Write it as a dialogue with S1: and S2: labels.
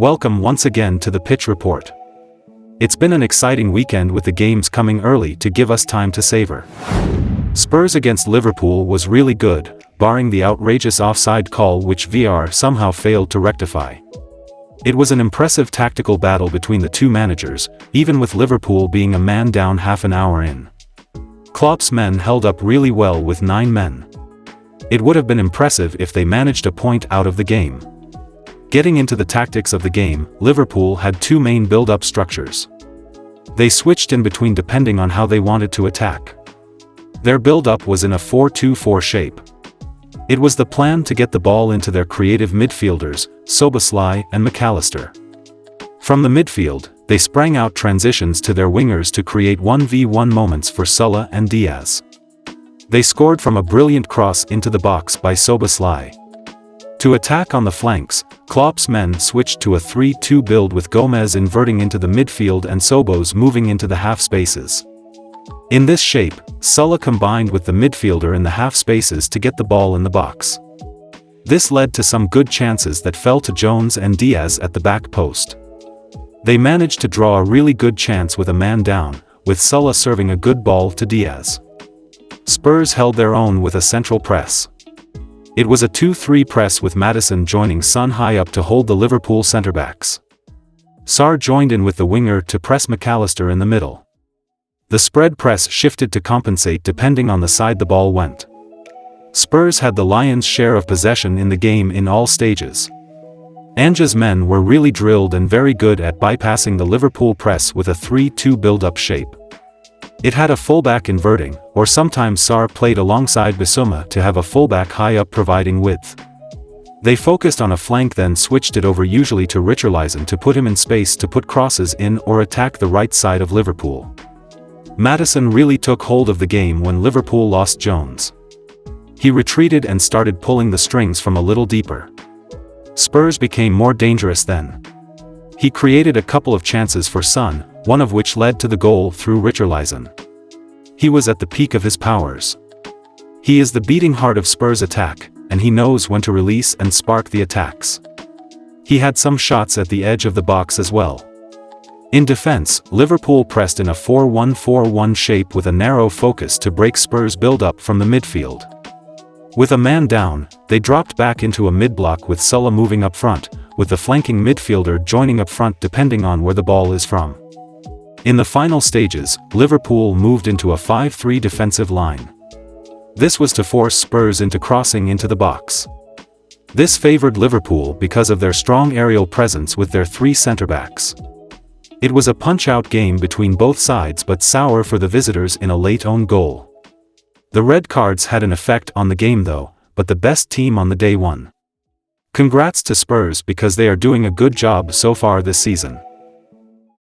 S1: Welcome once again to the Pitch Report. It's been an exciting weekend with the games coming early to give us time to savor. Spurs against Liverpool was really good, barring the outrageous offside call which VAR somehow failed to rectify. It was an impressive tactical battle between the two managers, even with Liverpool being a man down half an hour in. Klopp's men held up really well with 9 men. It would have been impressive if they managed a point out of the game. Getting into the tactics of the game, Liverpool had 2 main build-up structures. They switched in between depending on how they wanted to attack. Their build-up was in a 4-2-4 shape. It was the plan to get the ball into their creative midfielders, Szoboszlai and McAllister. From the midfield, they sprang out transitions to their wingers to create 1v1 moments for Salah and Diaz. They scored from a brilliant cross into the box by Szoboszlai. To attack on the flanks, Klopp's men switched to a 3-2 build with Gomez inverting into the midfield and Sobos moving into the half spaces. In this shape, Salah combined with the midfielder in the half spaces to get the ball in the box. This led to some good chances that fell to Jones and Diaz at the back post. They managed to draw a really good chance with a man down, with Salah serving a good ball to Diaz. Spurs held their own with a central press. It was a 2-3 press with Maddison joining Son high up to hold the Liverpool centre-backs. Sarr joined in with the winger to press McAllister in the middle. The spread press shifted to compensate depending on the side the ball went. Spurs had the Lions' share of possession in the game in all stages. Ange's men were really drilled and very good at bypassing the Liverpool press with a 3-2 build-up shape. It had a fullback inverting, or sometimes Sarr played alongside Bissouma to have a fullback high up providing width. They focused on a flank then switched it over usually to Richarlison to put him in space to put crosses in or attack the right side of Liverpool. Maddison really took hold of the game when Liverpool lost Jones. He retreated and started pulling the strings from a little deeper. Spurs became more dangerous then. He created a couple of chances for Son, one of which led to the goal through Richarlison. He was at the peak of his powers. He is the beating heart of Spurs' attack, and he knows when to release and spark the attacks. He had some shots at the edge of the box as well. In defense, Liverpool pressed in a 4-1-4-1 shape with a narrow focus to break Spurs' build-up from the midfield. With a man down, they dropped back into a mid-block with Salah moving up front, with the flanking midfielder joining up front depending on where the ball is from. In the final stages, Liverpool moved into a 5-3 defensive line. This was to force Spurs into crossing into the box. This favored Liverpool because of their strong aerial presence with their 3 centre-backs. It was a punch-out game between both sides but sour for the visitors in a late own goal. The red cards had an effect on the game though, but the best team on the day won. Congrats to Spurs because they are doing a good job so far this season.